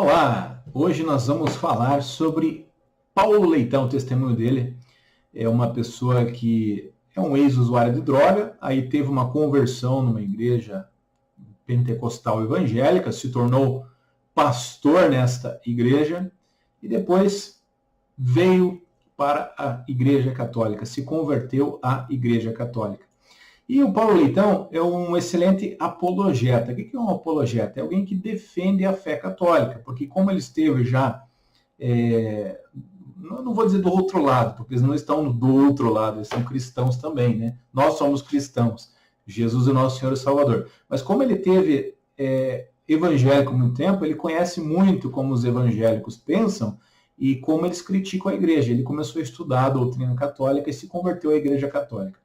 Olá, hoje nós vamos falar sobre Paulo Leitão. O testemunho dele é uma pessoa que é um ex-usuário de droga, aí teve uma conversão numa igreja pentecostal evangélica, se tornou pastor nesta igreja e depois veio para a Igreja Católica, se converteu à Igreja Católica. E o Paulo Leitão é um excelente apologeta. O que é um apologeta? É alguém que defende a fé católica, porque como ele esteve já, não vou dizer do outro lado, porque eles não estão do outro lado, eles são cristãos também, né? Nós somos cristãos, Jesus é nosso Senhor e Salvador. Mas como ele teve evangélico há muito tempo, ele conhece muito como os evangélicos pensam e como eles criticam a igreja. Ele começou a estudar a doutrina católica e se converteu à Igreja Católica.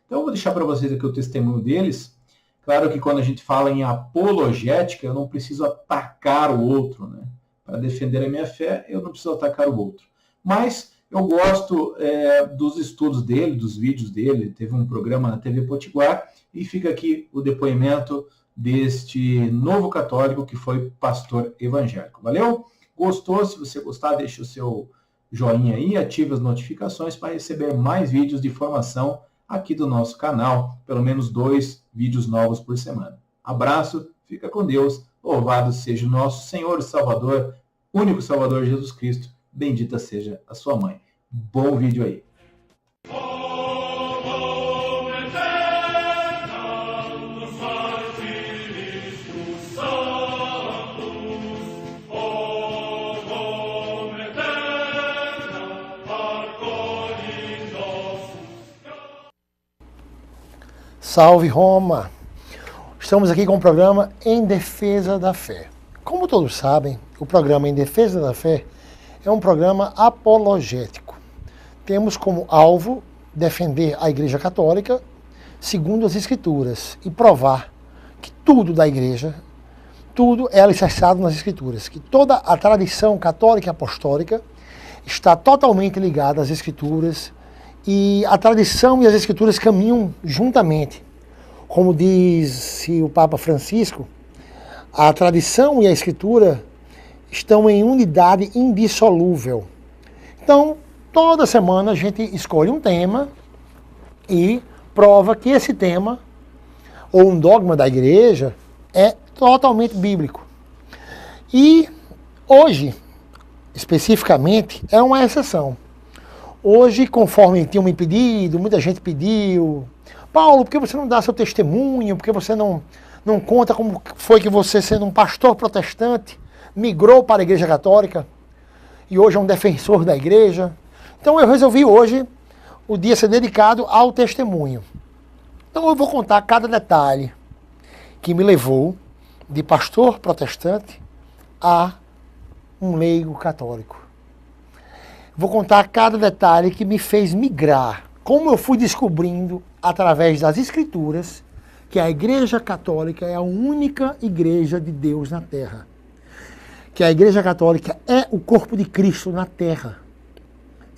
Então, eu vou deixar para vocês aqui o testemunho deles. Claro que quando a gente fala em apologética, eu não preciso atacar o outro, né? Para defender a minha fé, eu não preciso atacar o outro. Mas eu gosto dos estudos dele, dos vídeos dele. Teve um programa na TV Potiguar e fica aqui o depoimento deste novo católico que foi pastor evangélico. Valeu? Gostou? Se você gostar, deixa o seu joinha aí, ative as notificações para receber mais vídeos de formação aqui do nosso canal, pelo menos 2 vídeos novos por semana. Abraço, fica com Deus, louvado seja o nosso Senhor e Salvador, único Salvador Jesus Cristo, bendita seja a sua mãe. Bom vídeo aí. Salve Roma! Estamos aqui com o programa Em Defesa da Fé. Como todos sabem, o programa Em Defesa da Fé é um programa apologético. Temos como alvo defender a Igreja Católica segundo as Escrituras e provar que tudo da Igreja, tudo é alicerçado nas Escrituras, que toda a tradição católica e apostólica está totalmente ligada às Escrituras e a tradição e as Escrituras caminham juntamente. Como disse o Papa Francisco, a tradição e a Escritura estão em unidade indissolúvel. Então, toda semana a gente escolhe um tema e prova que esse tema, ou um dogma da Igreja, é totalmente bíblico. E hoje, especificamente, é uma exceção. Hoje, conforme tinham me pedido, muita gente pediu, Paulo, por que você não dá seu testemunho? Por que você não conta como foi que você, sendo um pastor protestante, migrou para a Igreja Católica e hoje é um defensor da Igreja? Então eu resolvi hoje o dia ser dedicado ao testemunho. Então eu vou contar cada detalhe que me levou de pastor protestante a um leigo católico. Vou contar cada detalhe que me fez migrar, como eu fui descobrindo através das Escrituras que a Igreja Católica é a única igreja de Deus na Terra. Que a Igreja Católica é o corpo de Cristo na Terra.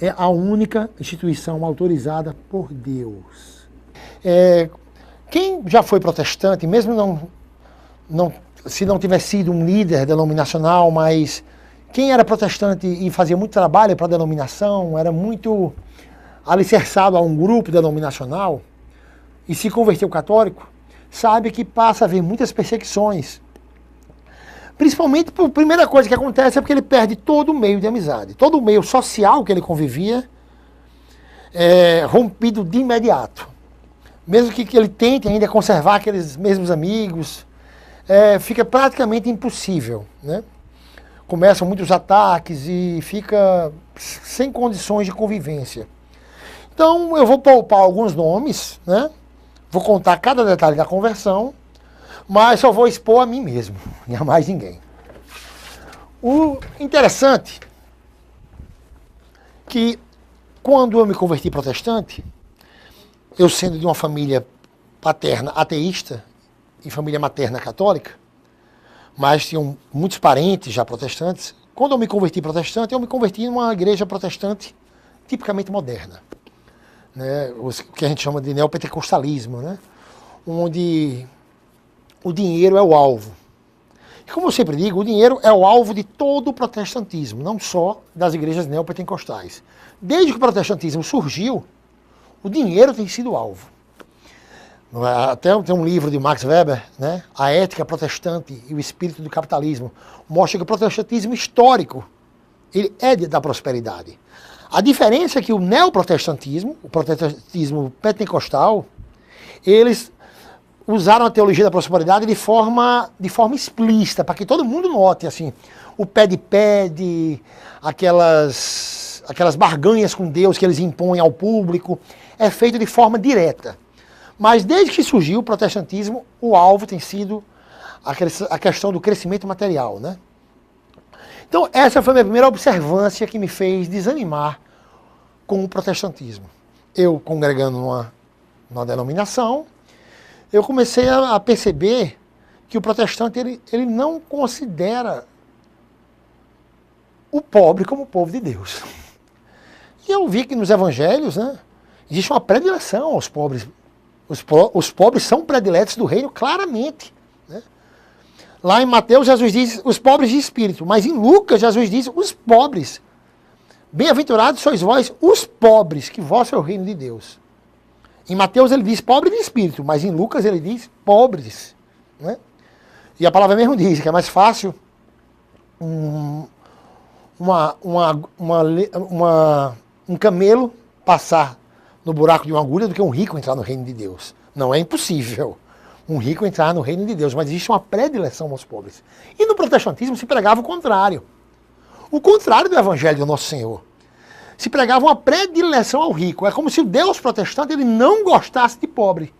É a única instituição autorizada por Deus. Quem já foi protestante, mesmo se não tivesse sido um líder denominacional, mas quem era protestante e fazia muito trabalho para a denominação, era muito alicerçado a um grupo denominacional e se converteu católico, sabe que passa a haver muitas perseguições. Principalmente, a primeira coisa que acontece é porque ele perde todo o meio de amizade. Todo o meio social que ele convivia é rompido de imediato. Mesmo que ele tente ainda conservar aqueles mesmos amigos, fica praticamente impossível, né? Começam muitos ataques e fica sem condições de convivência. Então eu vou poupar alguns nomes, né? Vou contar cada detalhe da conversão, mas só vou expor a mim mesmo, e a mais ninguém. O interessante que quando eu me converti protestante, eu sendo de uma família paterna ateísta e família materna católica, mas tinham muitos parentes já protestantes. Quando eu me converti protestante, eu me converti em uma igreja protestante tipicamente moderna, né? O que a gente chama de neopentecostalismo, né? Onde o dinheiro é o alvo. Como eu sempre digo, o dinheiro é o alvo de todo o protestantismo, não só das igrejas neopentecostais. Desde que o protestantismo surgiu, o dinheiro tem sido alvo. Até tem um livro de Max Weber, né? A Ética Protestante e o Espírito do Capitalismo, mostra que o protestantismo histórico ele é da prosperidade. A diferença é que o neoprotestantismo, o protestantismo pentecostal, eles usaram a teologia da prosperidade de forma explícita, para que todo mundo note, assim, o pede, aquelas barganhas com Deus que eles impõem ao público, é feito de forma direta. Mas desde que surgiu o protestantismo, o alvo tem sido a questão do crescimento material, né? Então essa foi a minha primeira observância que me fez desanimar com o protestantismo. Eu, congregando numa denominação, eu comecei a perceber que o protestante ele não considera o pobre como o povo de Deus. E eu vi que nos evangelhos, né, existe uma predileção aos pobres. Os pobres são prediletos do reino claramente. Né? Lá em Mateus, Jesus diz os pobres de espírito, mas em Lucas, Jesus diz os pobres. Bem-aventurados sois vós, os pobres, que vosso é o reino de Deus. Em Mateus ele diz pobre de espírito, mas em Lucas ele diz pobres. Né? E a palavra mesmo diz que é mais fácil um camelo passar no buraco de uma agulha do que um rico entrar no reino de Deus. Não é impossível um rico entrar no reino de Deus, mas existe uma predileção aos pobres. E no protestantismo se pregava o contrário. O contrário do evangelho do nosso Senhor. Se pregava uma predileção ao rico. É como se o Deus protestante ele não gostasse de pobre.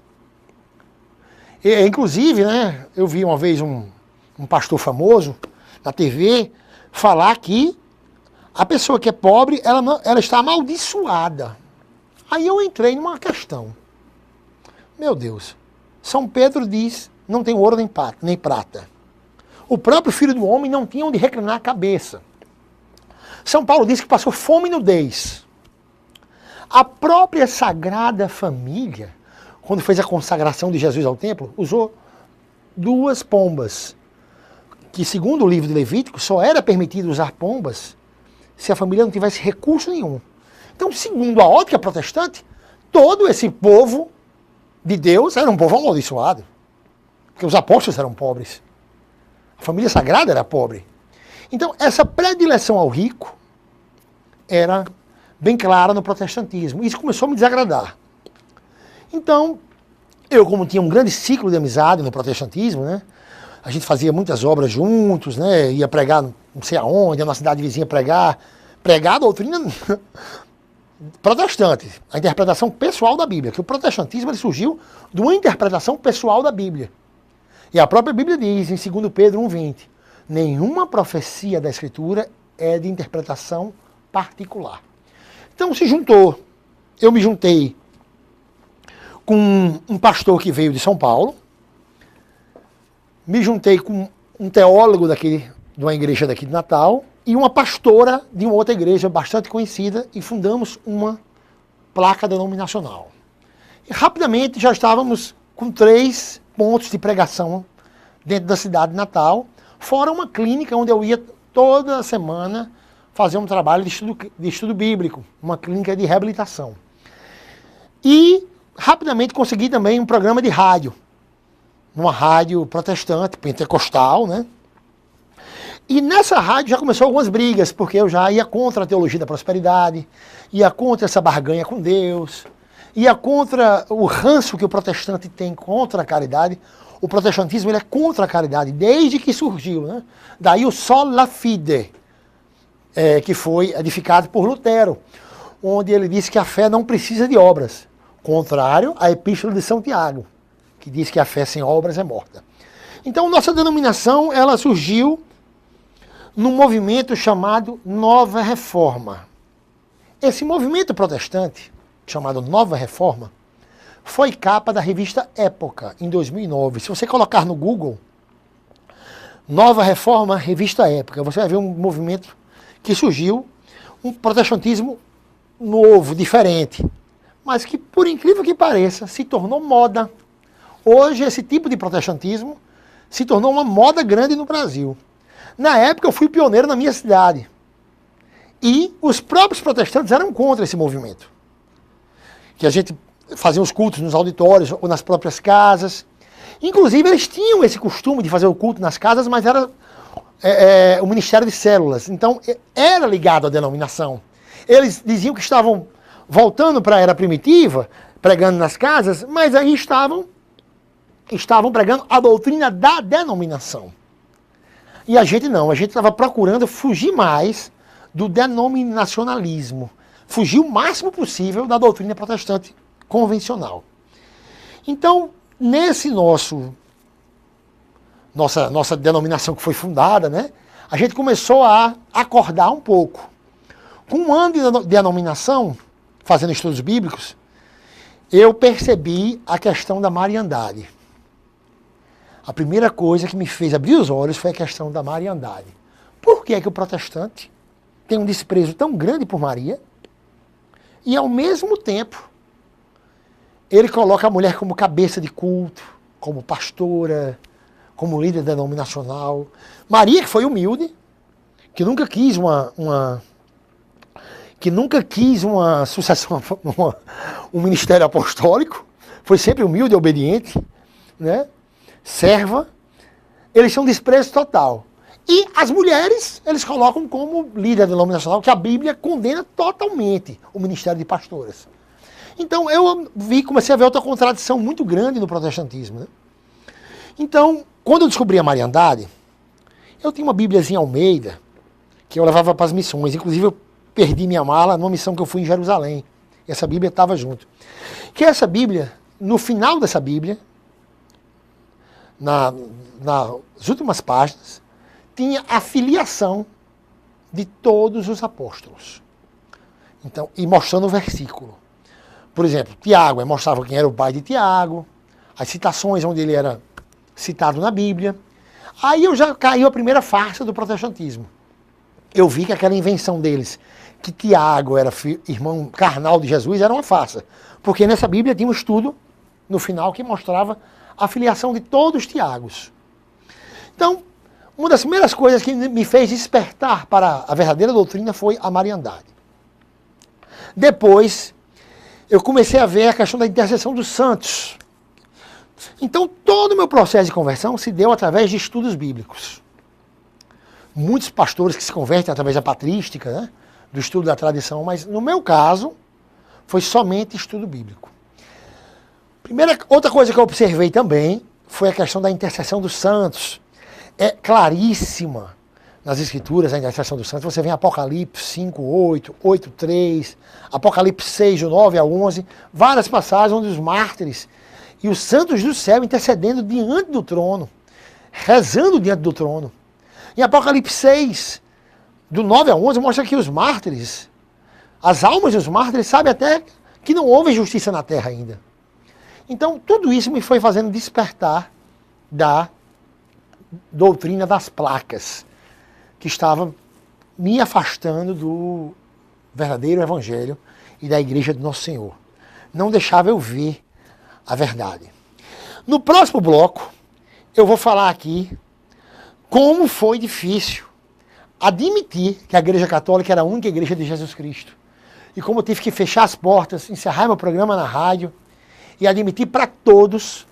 Inclusive, né, eu vi uma vez um pastor famoso na TV falar que a pessoa que é pobre, ela está amaldiçoada. Aí eu entrei numa questão. Meu Deus, São Pedro diz, não tem ouro nem prata. O próprio Filho do Homem não tinha onde reclinar a cabeça. São Paulo diz que passou fome e nudez. A própria Sagrada Família, quando fez a consagração de Jesus ao templo, usou 2 pombas, que segundo o livro de Levítico, só era permitido usar pombas se a família não tivesse recurso nenhum. Então, segundo a ótica protestante, todo esse povo de Deus era um povo amaldiçoado. Porque os apóstolos eram pobres. A família sagrada era pobre. Então, essa predileção ao rico era bem clara no protestantismo. Isso começou a me desagradar. Então, eu, como tinha um grande ciclo de amizade no protestantismo, né, a gente fazia muitas obras juntos, né, ia pregar não sei aonde, na cidade vizinha pregar a doutrina protestante, a interpretação pessoal da Bíblia, que o protestantismo ele surgiu de uma interpretação pessoal da Bíblia. E a própria Bíblia diz, em 2 Pedro 1,20, nenhuma profecia da Escritura é de interpretação particular. Então eu me juntei com um pastor que veio de São Paulo, me juntei com um teólogo de uma igreja daqui de Natal, e uma pastora de uma outra igreja bastante conhecida, e fundamos uma placa denominacional. E rapidamente já estávamos com 3 pontos de pregação dentro da cidade de Natal, fora uma clínica onde eu ia toda semana fazer um trabalho de estudo bíblico, uma clínica de reabilitação. E rapidamente consegui também um programa de rádio, numa rádio protestante, pentecostal, né? E nessa rádio já começou algumas brigas, porque eu já ia contra a teologia da prosperidade, ia contra essa barganha com Deus, ia contra o ranço que o protestante tem contra a caridade. O protestantismo ele é contra a caridade desde que surgiu, né? Daí o sola fide, que foi edificado por Lutero, onde ele disse que a fé não precisa de obras, contrário à Epístola de São Tiago, que diz que a fé sem obras é morta. Então nossa denominação ela surgiu num movimento chamado Nova Reforma. Esse movimento protestante, chamado Nova Reforma, foi capa da revista Época, em 2009. Se você colocar no Google, Nova Reforma, revista Época, você vai ver um movimento que surgiu, um protestantismo novo, diferente, mas que, por incrível que pareça, se tornou moda. Hoje, esse tipo de protestantismo se tornou uma moda grande no Brasil. Na época eu fui pioneiro na minha cidade. E os próprios protestantes eram contra esse movimento. Que a gente fazia os cultos nos auditórios ou nas próprias casas. Inclusive eles tinham esse costume de fazer o culto nas casas, mas era o ministério de células. Então era ligado à denominação. Eles diziam que estavam voltando para a era primitiva, pregando nas casas, mas aí estavam pregando a doutrina da denominação. E a gente não, a gente estava procurando fugir mais do denominacionalismo, fugir o máximo possível da doutrina protestante convencional. Então, nesse nossa denominação que foi fundada, né, a gente começou a acordar um pouco. Com um ano de denominação, fazendo estudos bíblicos, eu percebi a questão da mariandade. A primeira coisa que me fez abrir os olhos foi a questão da mariandade. Por que é que o protestante tem um desprezo tão grande por Maria e, ao mesmo tempo, ele coloca a mulher como cabeça de culto, como pastora, como líder denominacional? Maria, que foi humilde, que nunca quis uma sucessão, um ministério apostólico, foi sempre humilde e obediente, né? Serva, eles são desprezo total. E as mulheres, eles colocam como líder denominacional, que a Bíblia condena totalmente o ministério de pastoras. Então eu comecei a ver outra contradição muito grande no protestantismo, né? Então, quando eu descobri a mariandade, eu tinha uma Bíbliazinha Almeida, que eu levava para as missões. Inclusive eu perdi minha mala numa missão que eu fui em Jerusalém. E essa Bíblia estava junto. Que essa Bíblia, no final dessa Bíblia, nas últimas páginas, tinha a filiação de todos os apóstolos. Então, e mostrando o versículo. Por exemplo, Tiago, mostrava quem era o pai de Tiago, as citações onde ele era citado na Bíblia. Aí eu já caiu a primeira farsa do protestantismo. Eu vi que aquela invenção deles, que Tiago era irmão carnal de Jesus, era uma farsa. Porque nessa Bíblia tinha um estudo, no final, que mostrava a filiação de todos os Tiagos. Então, uma das primeiras coisas que me fez despertar para a verdadeira doutrina foi a mariandade. Depois, eu comecei a ver a questão da intercessão dos santos. Então, todo o meu processo de conversão se deu através de estudos bíblicos. Muitos pastores que se convertem através da patrística, né, do estudo da tradição, mas no meu caso, foi somente estudo bíblico. Outra coisa que eu observei também foi a questão da intercessão dos santos. É claríssima nas Escrituras a intercessão dos santos. Você vê em Apocalipse 5, 8, 8, 3, Apocalipse 6, do 9 a 11, várias passagens onde os mártires e os santos do céu intercedendo diante do trono, rezando diante do trono. Em Apocalipse 6, do 9 a 11, mostra que os mártires, as almas dos mártires, sabem até que não houve justiça na terra ainda. Então, tudo isso me foi fazendo despertar da doutrina das placas, que estava me afastando do verdadeiro evangelho e da igreja do Nosso Senhor. Não deixava eu ver a verdade. No próximo bloco, eu vou falar aqui como foi difícil admitir que a Igreja Católica era a única igreja de Jesus Cristo. E como eu tive que fechar as portas, encerrar meu programa na rádio e admitir para todos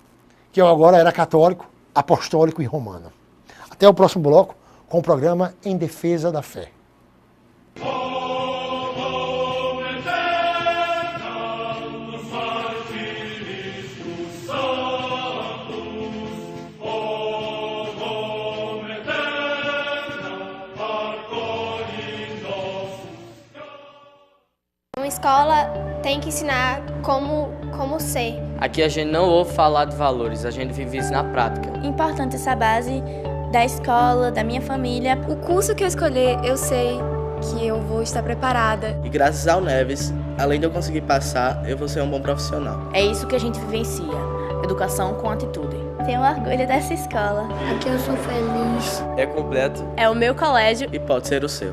que eu agora era católico, apostólico e romano. Até o próximo bloco com o programa Em Defesa da Fé. Uma escola tem que ensinar como ser. Aqui a gente não ouve falar de valores, a gente vive isso na prática. Importante essa base da escola, da minha família. O curso que eu escolher, eu sei que eu vou estar preparada. E graças ao Neves, além de eu conseguir passar, eu vou ser um bom profissional. É isso que a gente vivencia, educação com atitude. Tenho orgulho dessa escola. Aqui eu sou feliz. É completo. É o meu colégio. E pode ser o seu.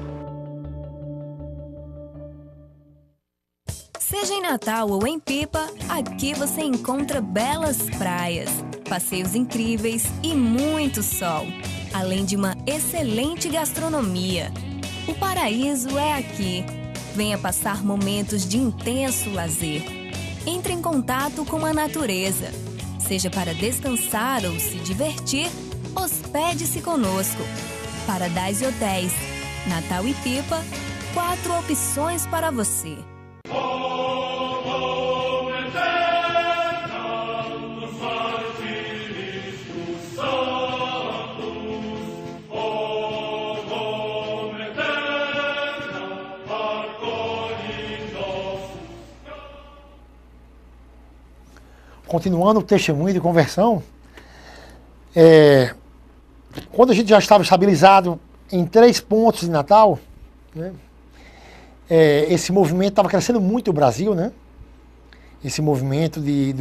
Seja em Natal ou em Pipa, aqui você encontra belas praias, passeios incríveis e muito sol, além de uma excelente gastronomia. O paraíso é aqui. Venha passar momentos de intenso lazer. Entre em contato com a natureza. Seja para descansar ou se divertir, hospede-se conosco. Paradise Hotéis, Natal e Pipa, 4 opções para você. Continuando o testemunho de conversão, quando a gente já estava estabilizado em 3 pontos de Natal, né, esse movimento estava crescendo muito no Brasil, né? Esse movimento de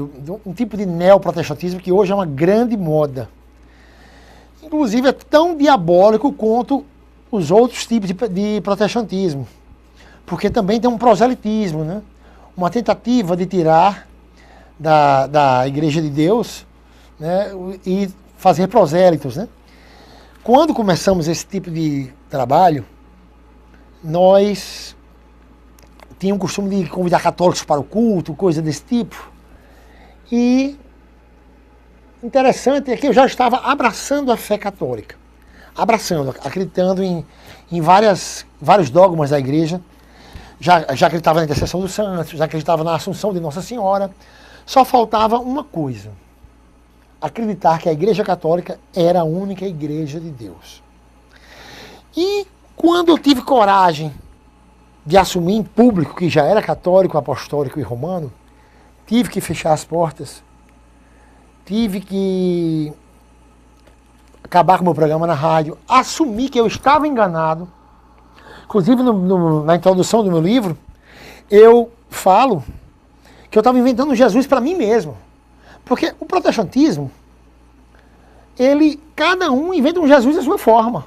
um tipo de neoprotestantismo que hoje é uma grande moda. Inclusive é tão diabólico quanto os outros tipos de protestantismo, porque também tem um proselitismo, né? Uma tentativa de tirar da Igreja de Deus, né, e fazer prosélitos, né? Quando começamos esse tipo de trabalho, nós tínhamos o costume de convidar católicos para o culto, coisa desse tipo. E interessante é que eu já estava abraçando a fé católica, acreditando em vários dogmas da Igreja, já acreditava na intercessão dos santos, já acreditava na Assunção de Nossa Senhora. Só faltava uma coisa: acreditar que a Igreja Católica era a única Igreja de Deus. E quando eu tive coragem de assumir em público que já era católico, apostólico e romano, tive que fechar as portas, tive que acabar com o meu programa na rádio, assumir que eu estava enganado. Inclusive na introdução do meu livro, eu falo que eu estava inventando Jesus para mim mesmo. Porque o protestantismo, cada um inventa um Jesus da sua forma.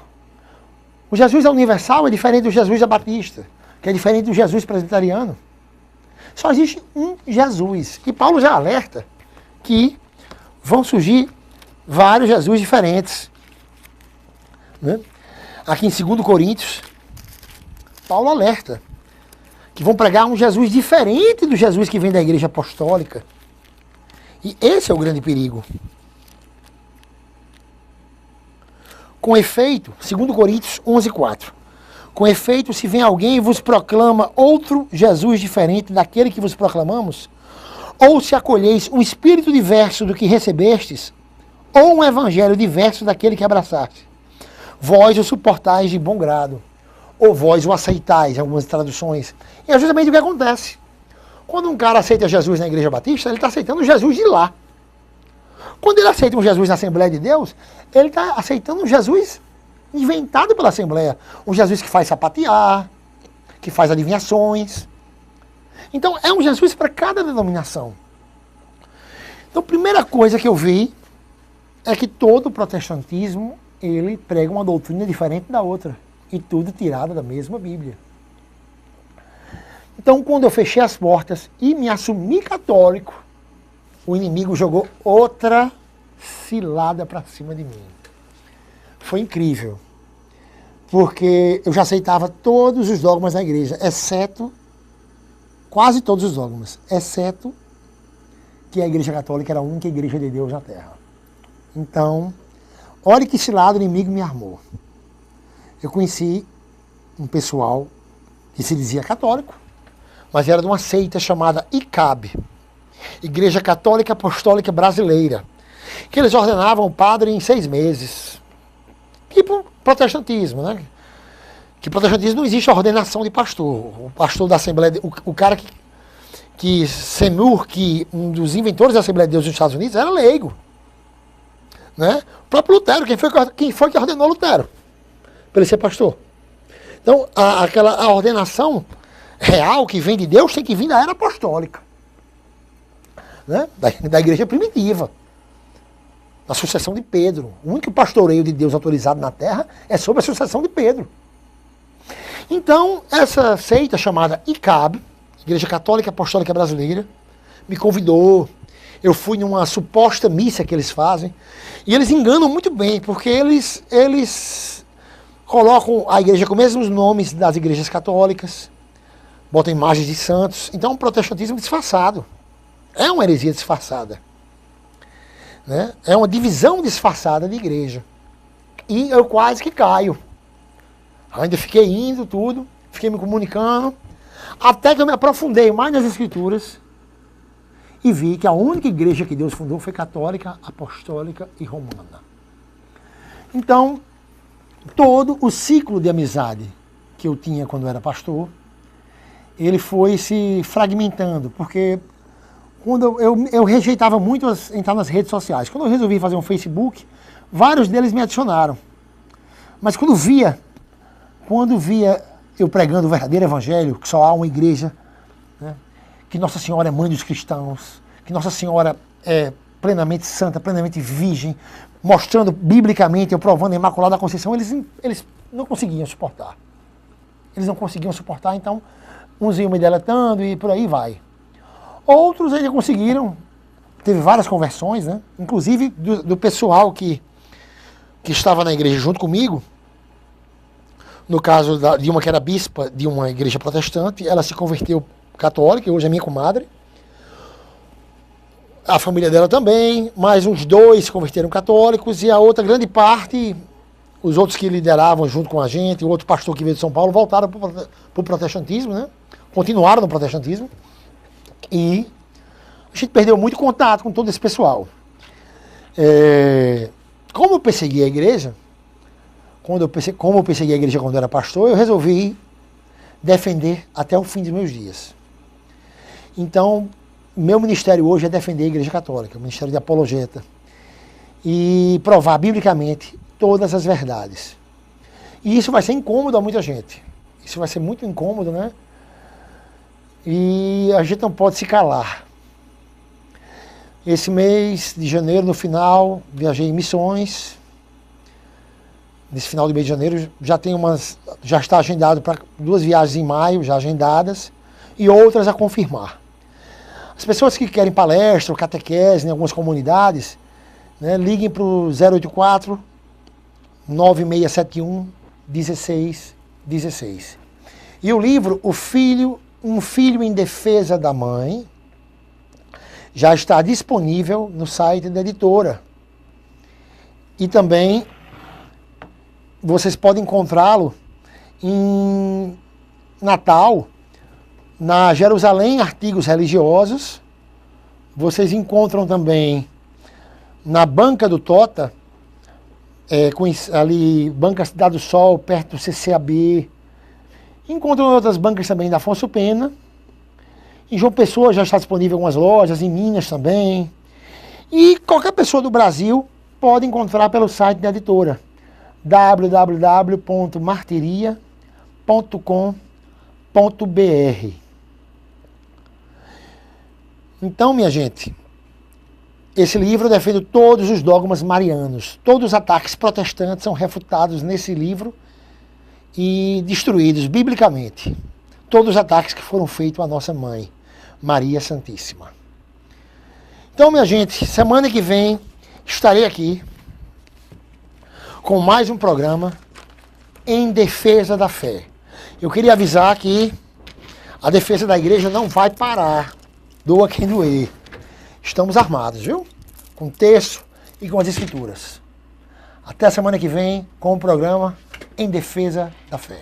O Jesus universal é diferente do Jesus da Batista, que é diferente do Jesus presbiteriano. Só existe um Jesus. E Paulo já alerta que vão surgir vários Jesus diferentes. Né? Aqui em 2 Coríntios, Paulo alerta que vão pregar um Jesus diferente do Jesus que vem da Igreja Apostólica. E esse é o grande perigo. Com efeito, 2 Coríntios 11:4. Com efeito, se vem alguém e vos proclama outro Jesus diferente daquele que vos proclamamos, ou se acolheis um espírito diverso do que recebestes, ou um evangelho diverso daquele que abraçaste, vós o suportais de bom grado, ou vós o aceitais, em algumas traduções. E é justamente o que acontece. Quando um cara aceita Jesus na Igreja Batista, ele está aceitando o Jesus de lá. Quando ele aceita um Jesus na Assembleia de Deus, ele está aceitando um Jesus inventado pela Assembleia. Um Jesus que faz sapatear, que faz adivinhações. Então, é um Jesus para cada denominação. Então, a primeira coisa que eu vi é que todo protestantismo, ele prega uma doutrina diferente da outra. E tudo tirado da mesma Bíblia. Então, quando eu fechei as portas e me assumi católico, o inimigo jogou outra cilada para cima de mim. Foi incrível. Porque eu já aceitava todos os dogmas da igreja, quase todos os dogmas, exceto que a Igreja Católica era a única Igreja de Deus na Terra. Então, olha que cilada o inimigo me armou. Eu conheci um pessoal que se dizia católico, mas era de uma seita chamada ICAB, Igreja Católica Apostólica Brasileira, que eles ordenavam o padre em 6 meses. Tipo protestantismo, né? Que protestantismo não existe a ordenação de pastor. O pastor da Assembleia, o cara que Seymour, que um dos inventores da Assembleia de Deus nos Estados Unidos, era leigo. Né? O próprio Lutero, quem foi que ordenou Lutero? Para ele ser pastor. Então, a ordenação real que vem de Deus tem que vir da era apostólica. Né? Da igreja primitiva. Da sucessão de Pedro. O único pastoreio de Deus autorizado na terra é sobre a sucessão de Pedro. Então, essa seita chamada ICAB, Igreja Católica Apostólica Brasileira, me convidou. Eu fui numa suposta missa que eles fazem. E eles enganam muito bem, porque eles colocam a igreja com os mesmos nomes das igrejas católicas, botam imagens de santos. Então é um protestantismo disfarçado. É uma heresia disfarçada. Né? É uma divisão disfarçada de igreja. E eu quase que caio. Ainda fiquei indo, tudo, fiquei me comunicando, até que eu me aprofundei mais nas escrituras e vi que a única igreja que Deus fundou foi católica, apostólica e romana. Então, todo o ciclo de amizade que eu tinha quando eu era pastor, ele foi se fragmentando, porque quando eu rejeitava muito entrar nas redes sociais. Quando eu resolvi fazer um Facebook, vários deles me adicionaram. Mas quando via eu pregando o verdadeiro evangelho, que só há uma igreja, né, que Nossa Senhora é mãe dos cristãos, que Nossa Senhora é plenamente santa, plenamente virgem, mostrando biblicamente, eu provando a Imaculada Conceição, eles não conseguiam suportar. Eles não conseguiam suportar, então uns iam me deletando e por aí vai. Outros ainda conseguiram, teve várias conversões, né, inclusive do pessoal que estava na igreja junto comigo. No caso de uma que era bispa de uma igreja protestante, ela se converteu católica, hoje é minha comadre. A família dela também, mais uns 2 se converteram católicos, e a outra grande parte, os outros que lideravam junto com a gente, o outro pastor que veio de São Paulo, voltaram para o protestantismo, né? Continuaram no protestantismo, e a gente perdeu muito contato com todo esse pessoal. Como eu persegui a igreja, como eu persegui a igreja quando eu era pastor, eu resolvi defender até o fim dos meus dias. Então, meu ministério hoje é defender a Igreja Católica, o ministério de apologeta, e provar biblicamente todas as verdades. E isso vai ser incômodo a muita gente. Isso vai ser muito incômodo, né? E a gente não pode se calar. Esse mês de janeiro, no final, viajei em missões. Nesse final do mês de janeiro já está agendado para 2 viagens em maio, já agendadas, e outras a confirmar. As pessoas que querem palestra ou catequese em algumas comunidades, né, liguem para o 084 9671 1616. E o livro Um Filho em Defesa da Mãe já está disponível no site da editora. E também vocês podem encontrá-lo em Natal, na Jerusalém Artigos Religiosos. Vocês encontram também na Banca do Tota, ali, Banca Cidade do Sol, perto do CCAB. Encontram outras bancas também da Afonso Pena. Em João Pessoa já está disponível em algumas lojas, em Minas também. E qualquer pessoa do Brasil pode encontrar pelo site da editora, www.martiria.com.br. Então, minha gente, esse livro defende todos os dogmas marianos. Todos os ataques protestantes são refutados nesse livro e destruídos biblicamente. Todos os ataques que foram feitos à nossa mãe, Maria Santíssima. Então, minha gente, semana que vem estarei aqui com mais um programa em defesa da fé. Eu queria avisar que a defesa da igreja não vai parar. Doa quem doer. Estamos armados, viu? Com texto e com as escrituras. Até a semana que vem com o programa Em Defesa da Fé.